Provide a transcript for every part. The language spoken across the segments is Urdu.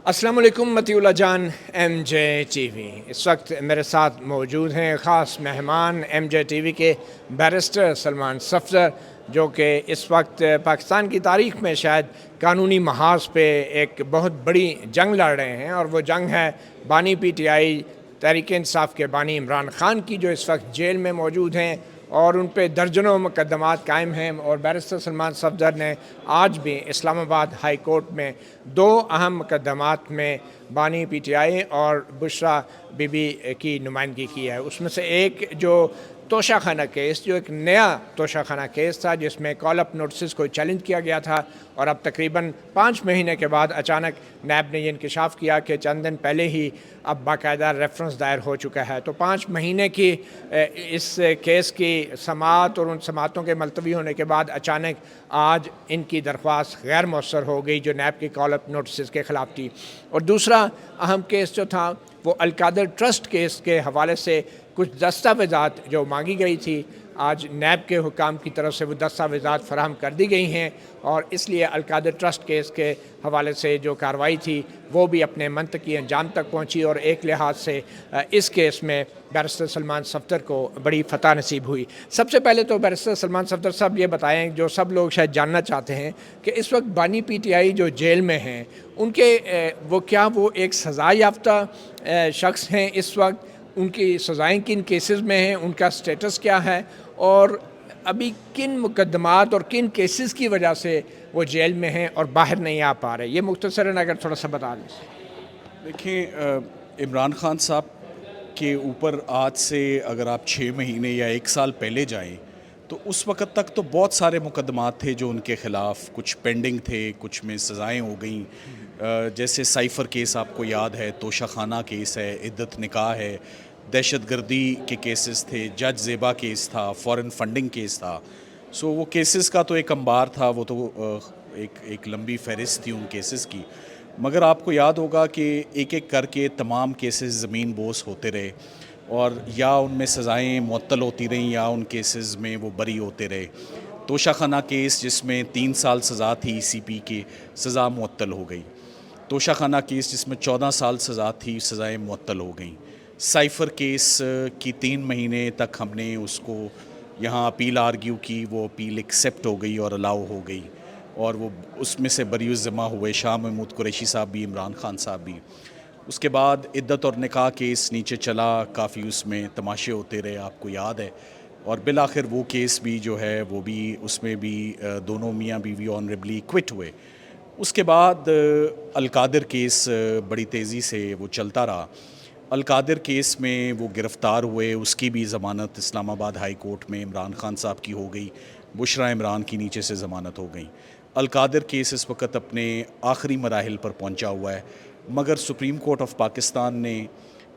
السلام علیکم متی اللہ جان ایم جے ٹی وی. اس وقت میرے ساتھ موجود ہیں خاص مہمان ایم جے ٹی وی کے بیرسٹر سلمان صفدر، جو کہ اس وقت پاکستان کی تاریخ میں شاید قانونی محاذ پہ ایک بہت بڑی جنگ لڑ رہے ہیں، اور وہ جنگ ہے بانی P T I Tehreek Insaf کے بانی عمران خان کی، جو اس وقت جیل میں موجود ہیں اور ان پہ درجنوں مقدمات قائم ہیں. اور بیرسٹر سلمان صفدر نے آج بھی اسلام آباد ہائی کورٹ میں دو اہم مقدمات میں بانی پی ٹی آئی اور بشرا بی بی کی نمائندگی کی ہے. اس میں سے ایک جو توشہ خانہ کیس، جو ایک نیا توشہ خانہ کیس تھا جس میں کال اپ نوٹسز کو چیلنج کیا گیا تھا، اور اب تقریباً 5 مہینے کے بعد اچانک نیب نے یہ انکشاف کیا کہ چند دن پہلے ہی اب باقاعدہ ریفرنس دائر ہو چکا ہے. تو 5 مہینے کی اس کیس کی سماعت اور ان سماعتوں کے ملتوی ہونے کے بعد اچانک آج ان کی درخواست غیر مؤثر ہو گئی جو نیب کی کال اپ نوٹسز کے خلاف تھی. اور دوسرا اہم کیس جو تھا وہ القادر ٹرسٹ کیس کے حوالے سے کچھ دستاویزات جو مانگی گئی تھی، آج نیب کے حکام کی طرف سے وہ دستاویزات فراہم کر دی گئی ہیں، اور اس لیے القادر ٹرسٹ کیس کے حوالے سے جو کارروائی تھی وہ بھی اپنے منطقی انجام تک پہنچی. اور ایک لحاظ سے اس کیس میں بیرسٹر سلمان صفدر کو بڑی فتح نصیب ہوئی. سب سے پہلے تو بیرسٹر سلمان صفدر صاحب یہ بتائیں، جو سب لوگ شاید جاننا چاہتے ہیں، کہ اس وقت بانی پی ٹی آئی جو جیل میں ہیں ان کے وہ ایک سزا یافتہ شخص ہیں اس وقت؟ ان کی سزائیں کن کیسز میں ہیں، ان کا سٹیٹس کیا ہے، اور ابھی کن مقدمات اور کن کیسز کی وجہ سے وہ جیل میں ہیں اور باہر نہیں آ پا رہے؟ یہ مختصراً اگر تھوڑا سا بتا دیں. دیکھیں، عمران خان صاحب کے اوپر آج سے اگر آپ 6 مہینے یا 1 سال پہلے جائیں تو اس وقت تک تو بہت سارے مقدمات تھے جو ان کے خلاف کچھ پینڈنگ تھے، کچھ میں سزائیں ہو گئیں. جیسے سائفر کیس آپ کو یاد ہے، توشہ خانہ کیس ہے، عدت نکاح ہے، دہشت گردی کے کیسز تھے، جج زیبا کیس تھا، فورن فنڈنگ کیس تھا. سو وہ کیسز کا تو ایک انبار تھا، وہ تو ایک لمبی فہرست تھی ان کیسز کی. مگر آپ کو یاد ہوگا کہ ایک ایک کر کے تمام کیسز زمین بوس ہوتے رہے، اور یا ان میں سزائیں معطل ہوتی رہیں یا ان کیسز میں وہ بری ہوتے رہے. توشہ خانہ کیس جس میں 3 سال سزا تھی سی پی کی، سزا معطل ہو گئی. توشہ خانہ کیس جس میں 14 سال سزا تھی، سزائیں معطل ہو گئیں. سائفر کیس کی 3 مہینے تک ہم نے اس کو یہاں اپیل آرگیو کی، وہ اپیل ایکسیپٹ ہو گئی اور الاؤ ہو گئی، اور وہ اس میں سے بری الذمہ ہوئے شاہ محمود قریشی صاحب بھی، عمران خان صاحب بھی. اس کے بعد عدت اور نکاح کیس نیچے چلا، کافی اس میں تماشے ہوتے رہے، آپ کو یاد ہے، اور بالآخر وہ کیس بھی جو ہے وہ بھی اس میں بھی دونوں میاں بیوی آنریبلی کوئٹ ہوئے. اس کے بعد القادر کیس بڑی تیزی سے وہ چلتا رہا. القادر کیس میں وہ گرفتار ہوئے، اس کی بھی ضمانت اسلام آباد ہائی کورٹ میں عمران خان صاحب کی ہو گئی، بشرا عمران کی نیچے سے ضمانت ہو گئی. القادر کیس اس وقت اپنے آخری مراحل پر پہنچا ہوا ہے، مگر سپریم کورٹ آف پاکستان نے،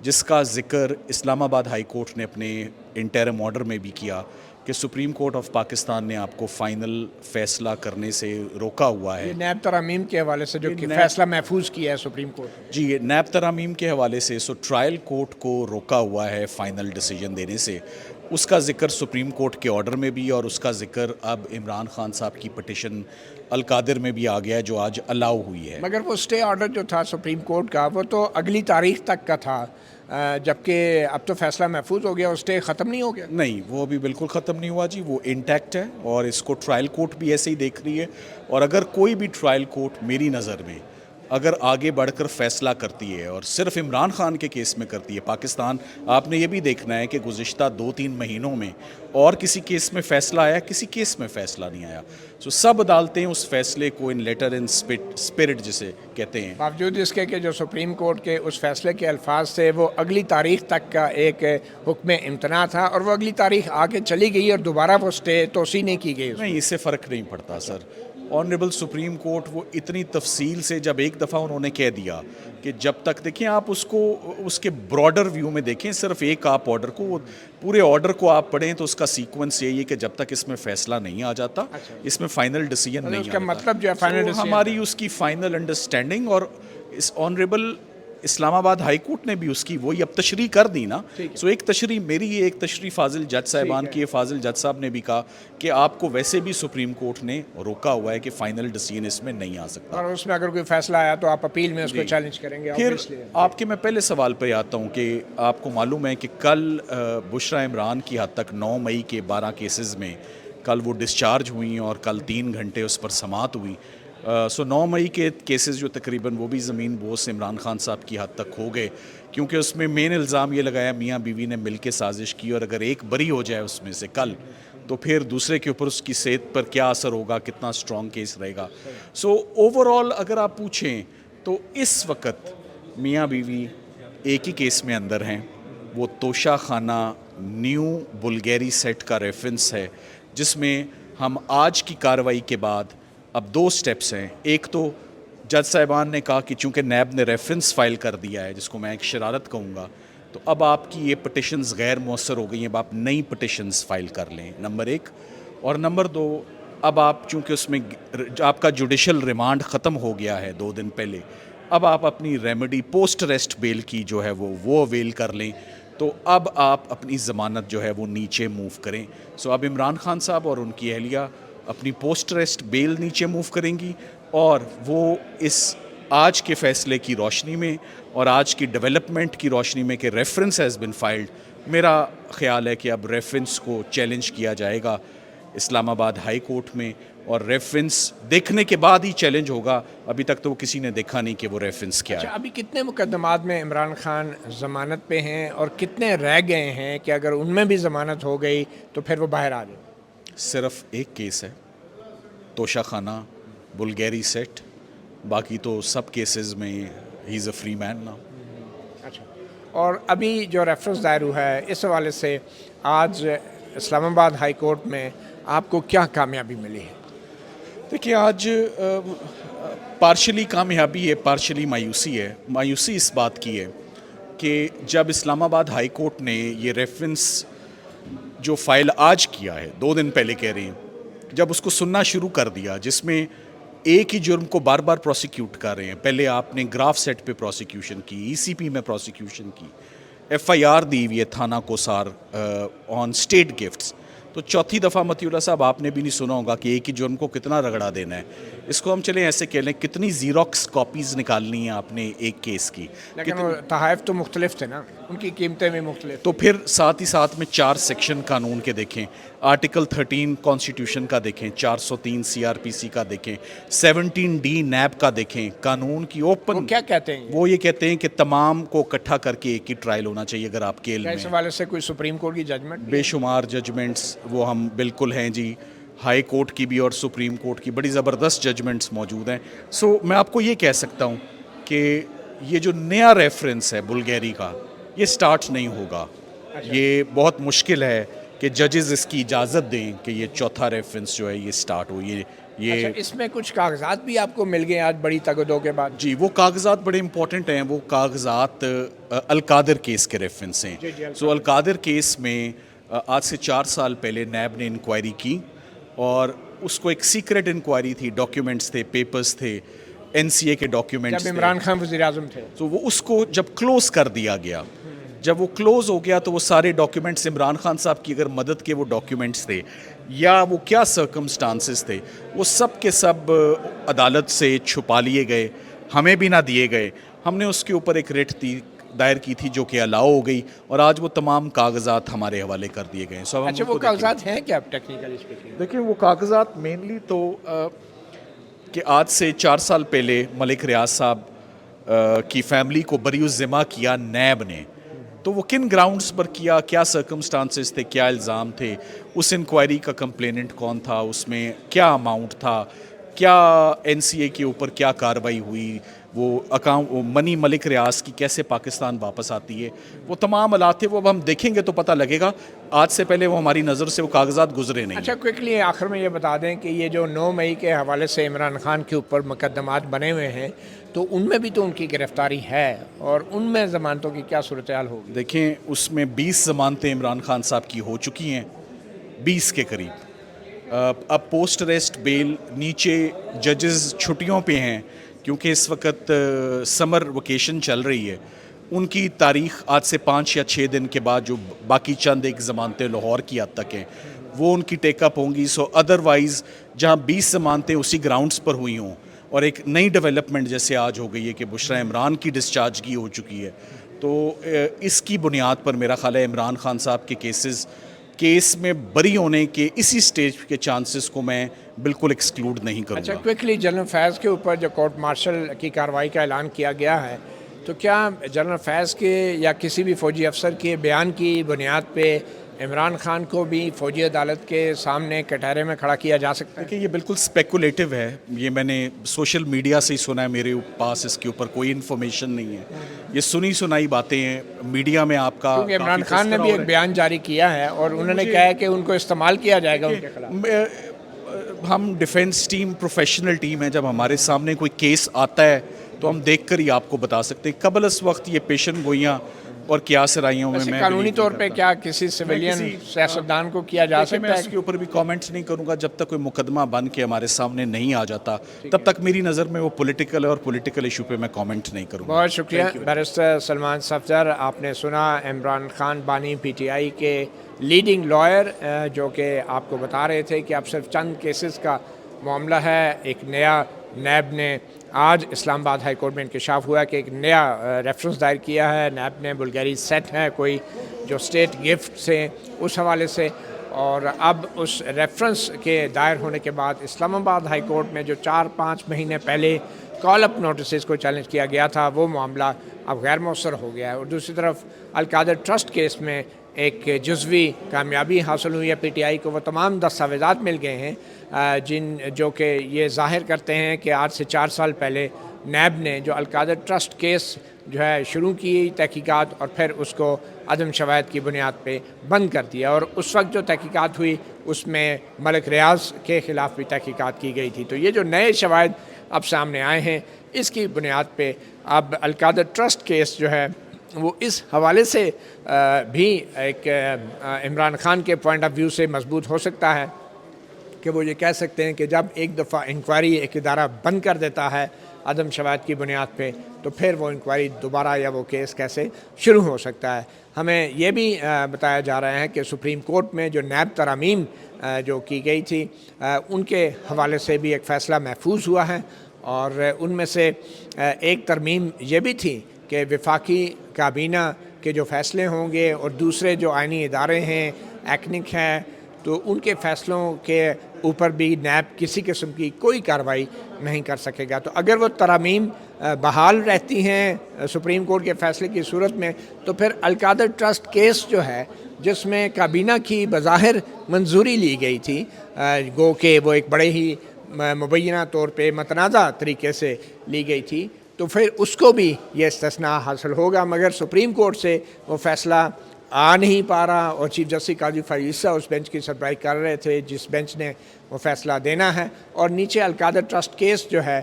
جس کا ذکر اسلام آباد ہائی کورٹ نے اپنے انٹرم آرڈر میں بھی کیا، کہ سپریم کورٹ آف پاکستان نے آپ کو فائنل فیصلہ کرنے سے روکا ہوا ہے. یہ نیب ترامیم کے حوالے سے جو کہ فیصلہ محفوظ کیا ہے سپریم کورٹ. جی، نیب ترامیم کے حوالے سے ٹرائل کورٹ کو روکا ہوا ہے فائنل ڈیسیجن دینے سے. اس کا ذکر سپریم کورٹ کے آرڈر میں بھی، اور اس کا ذکر اب عمران خان صاحب کی پٹیشن القادر میں بھی آ گیا ہے جو آج الاؤ ہوئی ہے. مگر وہ اسٹے آرڈر جو تھا سپریم کورٹ کا وہ تو اگلی تاریخ تک کا تھا، جبکہ اب تو فیصلہ محفوظ ہو گیا، اسٹے ختم نہیں ہو گیا. نہیں، وہ ابھی بالکل ختم نہیں ہوا جی، وہ انٹیکٹ ہے، اور اس کو ٹرائل کورٹ بھی ایسے ہی دیکھ رہی ہے. اور اگر کوئی بھی ٹرائل کورٹ میری نظر میں اگر آگے بڑھ کر فیصلہ کرتی ہے اور صرف عمران خان کے کیس میں کرتی ہے، پاکستان آپ نے یہ بھی دیکھنا ہے کہ گزشتہ 2-3 مہینوں میں اور کسی کیس میں فیصلہ آیا، کسی کیس میں فیصلہ نہیں آیا. سب عدالتیں اس فیصلے کو ان لیٹر ان اسپرٹ جسے کہتے ہیں، باوجود اس کے کہ جو سپریم کورٹ کے اس فیصلے کے الفاظ تھے وہ اگلی تاریخ تک کا ایک حکم امتناع تھا، اور وہ اگلی تاریخ آگے چلی گئی اور دوبارہ وہ اسٹے توسیع نہیں کی گئی. نہیں، اس سے فرق نہیں پڑتا سر. آنریبل سپریم کورٹ وہ اتنی تفصیل سے جب ایک دفعہ انہوں نے کہہ دیا کہ جب تک، دیکھیں آپ اس کو اس کے براڈر ویو میں دیکھیں، صرف ایک آپ آرڈر کو، پورے آرڈر کو آپ پڑھیں تو اس کا سیکوینس یہی ہے کہ جب تک اس میں فیصلہ نہیں آ جاتا، اس میں فائنل ڈیسیجن نہیں اس کا آتا. مطلب جو ہے فائنل ڈیسیجن ہماری اس کی فائنل انڈرسٹینڈنگ، اور اس آنریبل اسلام آباد ہائی کورٹ نے بھی اس کی وہی اب تشریح کر دی نا. سو ایک تشریح میری ہے, ایک تشریح فاضل جج صاحبان کی ہے. فاضل جج صاحب نے بھی کہا کہ آپ کو ویسے بھی سپریم کورٹ نے روکا ہوا ہے کہ فائنل ڈیسیژن اس میں نہیں آ سکتا, اور اس میں اگر کوئی فیصلہ آیا تو آپ اپیل میں اس کو چیلنج کریں گے. پھر آپ کے میں پہلے سوال پہ آتا ہوں کہ آپ کو معلوم ہے کہ کل بشرا عمران کی حد تک 9 مئی کے 12 کیسز میں کل وہ ڈسچارج ہوئیں اور کل 3 گھنٹے اس پر سماعت ہوئی. سو 9 مئی کے کیسز جو تقریباً وہ بھی زمین بوس عمران خان صاحب کی حد تک ہو گئے, کیونکہ اس میں مین الزام یہ لگایا میاں بیوی نے مل کے سازش کی, اور اگر ایک بری ہو جائے اس میں سے کل, تو پھر دوسرے کے اوپر اس کی صحت پر کیا اثر ہوگا, کتنا اسٹرانگ کیس رہے گا. سو اوور آل اگر آپ پوچھیں تو اس وقت میاں بیوی ایک ہی کیس میں اندر ہیں. وہ توشہ خانہ نیو بلگیری سیٹ کا ریفرنس ہے, جس میں ہم آج کی کارروائی کے بعد اب 2 سٹیپس ہیں. ایک تو جج صاحبان نے کہا کہ چونکہ نیب نے ریفرنس فائل کر دیا ہے, جس کو میں ایک شرارت کہوں گا, تو اب آپ کی یہ پٹیشنز غیر مؤثر ہو گئی ہیں, اب آپ نئی پٹیشنز فائل کر لیں, نمبر 1. اور نمبر 2, اب آپ چونکہ اس میں آپ کا جوڈیشل ریمانڈ ختم ہو گیا ہے 2 دن پہلے, اب آپ اپنی ریمیڈی پوسٹ ریسٹ بیل کی جو ہے وہ اویل کر لیں, تو اب آپ اپنی ضمانت جو ہے وہ نیچے موو کریں. سو اب عمران خان صاحب اور ان کی اہلیہ اپنی پوسٹ ریسٹ بیل نیچے موو کریں گی, اور وہ اس آج کے فیصلے کی روشنی میں اور آج کی ڈیولپمنٹ کی روشنی میں کہ ریفرنس ہیز بن فائلڈ, میرا خیال ہے کہ اب ریفرنس کو چیلنج کیا جائے گا اسلام آباد ہائی کورٹ میں, اور ریفرنس دیکھنے کے بعد ہی چیلنج ہوگا. ابھی تک تو وہ کسی نے دیکھا نہیں کہ وہ ریفرنس کیا ہے. ابھی کتنے مقدمات میں عمران خان ضمانت پہ ہیں, اور کتنے رہ گئے ہیں کہ اگر ان میں بھی ضمانت ہو گئی تو پھر وہ باہر آ جائیں؟ صرف ایک کیس ہے, توشہ خانہ بلگیری سیٹ, باقی تو سب کیسز میں ہی از اے فری مین نا. اچھا, اور ابھی جو ریفرنس دائر ہوا ہے اس حوالے سے آج اسلام آباد ہائی کورٹ میں آپ کو کیا کامیابی ملی ہے؟ دیکھیے, آج پارشلی کامیابی ہے, پارشلی مایوسی ہے. مایوسی اس بات کی ہے کہ جب اسلام آباد ہائی کورٹ نے یہ ریفرنس جو فائل آج کیا ہے, 2 دن پہلے کہہ رہے ہیں, جب اس کو سننا شروع کر دیا, جس میں ایک ہی جرم کو بار بار پروسیکیوٹ کر رہے ہیں. پہلے آپ نے گراف سیٹ پہ پروسیکیوشن کی, ای سی پی میں پروسیکیوشن کی, ایف آئی آر دی ہوئی ہے تھانہ کوسار آن اسٹیٹ گفٹس. تو چوتھی دفعہ متی اللہ صاحب آپ نے بھی نہیں سنا ہوگا کہ ایک ہی جرم کو کتنا رگڑا دینا ہے. اس کو ہم چلیں ایسے کہہ لیں, کتنی زیروکس کاپیز نکالنی ہیں آپ نے ایک کیس کی. لیکن وہ تحائف تو مختلف تھے نا, ان کی قیمتیں بھی مختلف. تو پھر ساتھ ہی ساتھ میں 4 سیکشن قانون کے دیکھیں, آرٹیکل 13 کانسٹیٹیوشن کا دیکھیں, 403 سی آر پی سی کا دیکھیں, 17 ڈی نیب کا دیکھیں, قانون کی اوپن. وہ کیا کہتے ہیں؟ وہ یہ کہتے ہیں کہ تمام کو اکٹھا کر کے ایک ہی ٹرائل ہونا چاہیے. اگر آپ کے علم میں اس حوالے سے کوئی سپریم کورٹ کی ججمنٹ؟ بے شمار ججمنٹس وہ ہم بالکل ہیں جی, ہائی کورٹ کی بھی اور سپریم کورٹ کی بڑی زبردست ججمنٹس موجود ہیں. سو میں آپ کو یہ کہہ سکتا ہوں کہ یہ جو نیا ریفرنس ہے بلگیری کا, یہ سٹارٹ نہیں ہوگا. یہ بہت مشکل ہے کہ ججز اس کی اجازت دیں کہ یہ چوتھا ریفرنس جو ہے یہ سٹارٹ ہو. یہ اس میں کچھ کاغذات بھی آپ کو مل گئے آج بڑی تگ و دو کے بعد؟ جی, وہ کاغذات بڑے امپورٹنٹ ہیں. وہ کاغذات القادر کیس کے ریفرنس ہیں. سو القادر کیس میں آج سے 4 سال پہلے نیب نے انکوائری کی, اور اس کو ایک سیکرٹ انکوائری تھی, ڈاکیومنٹس تھے, پیپرز تھے, این سی اے کے ڈاکیومنٹس. جب عمران خان وزیر اعظم تھے تو وہ اس کو جب کلوز کر دیا گیا, جب وہ کلوز ہو گیا, تو وہ سارے ڈاکیومنٹس عمران خان صاحب کی اگر مدد کے وہ ڈاکیومنٹس تھے یا وہ کیا سرکمسٹانسز تھے, وہ سب کے سب عدالت سے چھپا لیے گئے, ہمیں بھی نہ دیے گئے. ہم نے اس کے اوپر ایک ریٹ دائر کی تھی جو کہ الاؤ ہو گئی, اور آج وہ تمام کاغذات ہمارے حوالے کر دیے گئے. اچھا, وہ کاغذات ہیں کیا ٹیکنیکلی اسپیکنگ؟ دیکھیں, وہ کاغذات مینلی تو کہ آج سے 4 سال پہلے ملک ریاض صاحب کی فیملی کو بری الذمہ کیا نیب نے, تو وہ کن گراؤنڈز پر کیا, کیا سرکمسٹانسز تھے, کیا الزام تھے, اس انکوائری کا کمپلیننٹ کون تھا, اس میں کیا اماؤنٹ تھا, کیا این سی اے کے اوپر کیا کارروائی ہوئی, وہ منی ملک ریاض کی کیسے پاکستان واپس آتی ہے, وہ تمام آلات تھے. وہ اب ہم دیکھیں گے تو پتہ لگے گا. آج سے پہلے وہ ہماری نظر سے وہ کاغذات گزرے نہیں. اچھا, کوئکلی آخر میں یہ بتا دیں کہ یہ جو 9 مئی کے حوالے سے عمران خان کے اوپر مقدمات بنے ہوئے ہیں, تو ان میں بھی تو ان کی گرفتاری ہے, اور ان میں ضمانتوں کی کیا صورتحال ہوگی؟ دیکھیں, اس میں 20 ضمانتیں عمران خان صاحب کی ہو چکی ہیں, 20 کے قریب. اب پوسٹ ریسٹ بیل نیچے ججز چھٹیوں پہ ہیں, کیونکہ اس وقت سمر ویکیشن چل رہی ہے. ان کی تاریخ آج سے 5 یا 6 دن کے بعد جو باقی چند ایک ضمانتیں لاہور کی حد تک ہیں وہ ان کی ٹیک اپ ہوں گی. سو ادروائز جہاں 20 ضمانتیں اسی گراؤنڈز پر ہوئی ہوں اور ایک نئی ڈیولپمنٹ جیسے آج ہو گئی ہے کہ بشریٰ عمران کی ڈسچارجگی ہو چکی ہے, تو اس کی بنیاد پر میرا خیال ہے عمران خان صاحب کے کیس میں بری ہونے کے اسی سٹیج کے چانسز کو میں بالکل ایکسکلوڈ نہیں کروں اچھا گا. کوئکلی جنرل فیض کے اوپر جو کورٹ مارشل کی کارروائی کا اعلان کیا گیا ہے, تو کیا جنرل فیض کے یا کسی بھی فوجی افسر کے بیان کی بنیاد پہ عمران خان کو بھی فوجی عدالت کے سامنے کٹہرے میں کھڑا کیا جا سکتا ہے؟ کہ یہ بالکل اسپیکولیٹو ہے, یہ میں نے سوشل میڈیا سے ہی سنا ہے, میرے پاس اس کے اوپر کوئی انفارمیشن نہیں ہے, یہ سنی سنائی باتیں ہیں. میڈیا میں آپ کا کیونکہ عمران خان نے بھی ایک بیان جاری کیا ہے اور انہوں نے کہا ہے کہ ان کو استعمال کیا جائے گا ان کے خلاف. ہم ڈیفنس ٹیم پروفیشنل ٹیم ہے, جب ہمارے سامنے کوئی کیس آتا ہے تو ہم دیکھ کر ہی آپ کو بتا سکتے ہیں. قبل اس وقت یہ پیشن گوئیاں اور کیا سرائیوں میں قانونی طور پہ کیا کسی سویلین سیاستدان کو کیا جا سکتا ہے؟ میں اس کے اوپر بھی کامنٹس نہیں کروں گا. جب تک کوئی مقدمہ بن کے ہمارے سامنے نہیں آ جاتا تب تک میری نظر میں وہ پولیٹیکل ہے اور پولیٹیکل ایشو پہ میں کامنٹ نہیں کروں گا. بہت شکریہ بیرسٹر سلمان صفدر. آپ نے سنا عمران خان بانی پی ٹی آئی کے لیڈنگ لائر جو کہ آپ کو بتا رہے تھے کہ اب صرف چند کیسز کا معاملہ ہے. ایک نیا نیب نے آج اسلام آباد ہائی کورٹ میں انکشاف ہوا کہ ایک نیا ریفرنس دائر کیا ہے نیب نے. بلغیری سیٹ ہے کوئی جو اسٹیٹ گفٹ سے اس حوالے سے, اور اب اس ریفرنس کے دائر ہونے کے بعد اسلام آباد ہائی کورٹ میں جو 4-5 مہینے پہلے کال اپ نوٹسز کو چیلنج کیا گیا تھا وہ معاملہ اب غیر مؤثر ہو گیا ہے. اور دوسری طرف القادر ٹرسٹ کیس میں ایک جزوی کامیابی حاصل ہوئی ہے پی ٹی آئی کو. وہ تمام دستاویزات مل گئے ہیں جو کہ یہ ظاہر کرتے ہیں کہ آج سے 4 سال پہلے نیب نے جو القادر ٹرسٹ کیس جو ہے شروع کی تحقیقات اور پھر اس کو عدم شواہد کی بنیاد پہ بند کر دیا. اور اس وقت جو تحقیقات ہوئی اس میں ملک ریاض کے خلاف بھی تحقیقات کی گئی تھی. تو یہ جو نئے شواہد اب سامنے آئے ہیں اس کی بنیاد پہ اب القادر ٹرسٹ کیس جو ہے وہ اس حوالے سے بھی ایک عمران خان کے پوائنٹ آف ویو سے مضبوط ہو سکتا ہے کہ وہ یہ کہہ سکتے ہیں کہ جب ایک دفعہ انکوائری ایک ادارہ بند کر دیتا ہے عدم شواہد کی بنیاد پہ تو پھر وہ انکوائری دوبارہ یا وہ کیس کیسے شروع ہو سکتا ہے. ہمیں یہ بھی بتایا جا رہا ہے کہ سپریم کورٹ میں جو نیب ترامیم جو کی گئی تھی ان کے حوالے سے بھی ایک فیصلہ محفوظ ہوا ہے, اور ان میں سے ایک ترمیم یہ بھی تھی کہ وفاقی کابینہ کے جو فیصلے ہوں گے اور دوسرے جو آئینی ادارے ہیں ایکنک ہے تو ان کے فیصلوں کے اوپر بھی نیب کسی قسم کی کوئی کارروائی نہیں کر سکے گا. تو اگر وہ ترامیم بحال رہتی ہیں سپریم کورٹ کے فیصلے کی صورت میں تو پھر القادر ٹرسٹ کیس جو ہے جس میں کابینہ کی بظاہر منظوری لی گئی تھی گو کہ وہ ایک بڑے ہی مبینہ طور پہ متنازع طریقے سے لی گئی تھی, تو پھر اس کو بھی یہ استثناء حاصل ہوگا. مگر سپریم کورٹ سے وہ فیصلہ آ نہیں پا رہا اور چیف جسٹس قاضی فائز عیسیٰ اس بینچ کی سربراہی کر رہے تھے جس بینچ نے وہ فیصلہ دینا ہے. اور نیچے القادر ٹرسٹ کیس جو ہے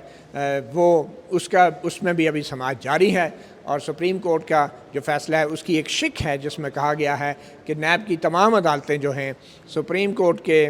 وہ اس میں بھی ابھی سماعت جاری ہے, اور سپریم کورٹ کا جو فیصلہ ہے اس کی ایک شک ہے جس میں کہا گیا ہے کہ نیب کی تمام عدالتیں جو ہیں سپریم کورٹ کے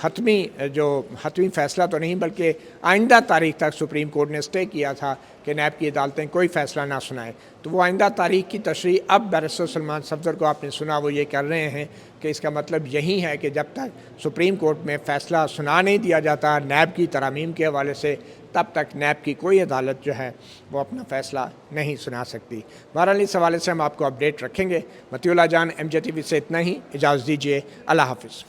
حتمی فیصلہ تو نہیں بلکہ آئندہ تاریخ تک سپریم کورٹ نے اسٹے کیا تھا کہ نیب کی عدالتیں کوئی فیصلہ نہ سنائیں. تو وہ آئندہ تاریخ کی تشریح اب بیرسٹر سلمان صفدر کو آپ نے سنا وہ یہ کر رہے ہیں کہ اس کا مطلب یہی ہے کہ جب تک سپریم کورٹ میں فیصلہ سنا نہیں دیا جاتا نیب کی ترامیم کے حوالے سے تب تک نیب کی کوئی عدالت جو ہے وہ اپنا فیصلہ نہیں سنا سکتی. بہرحال اس حوالے سے ہم آپ کو اپڈیٹ رکھیں گے. مطیع اللہ جان, MJ TV سے اتنا ہی, اجازت دیجیے, اللہ حافظ.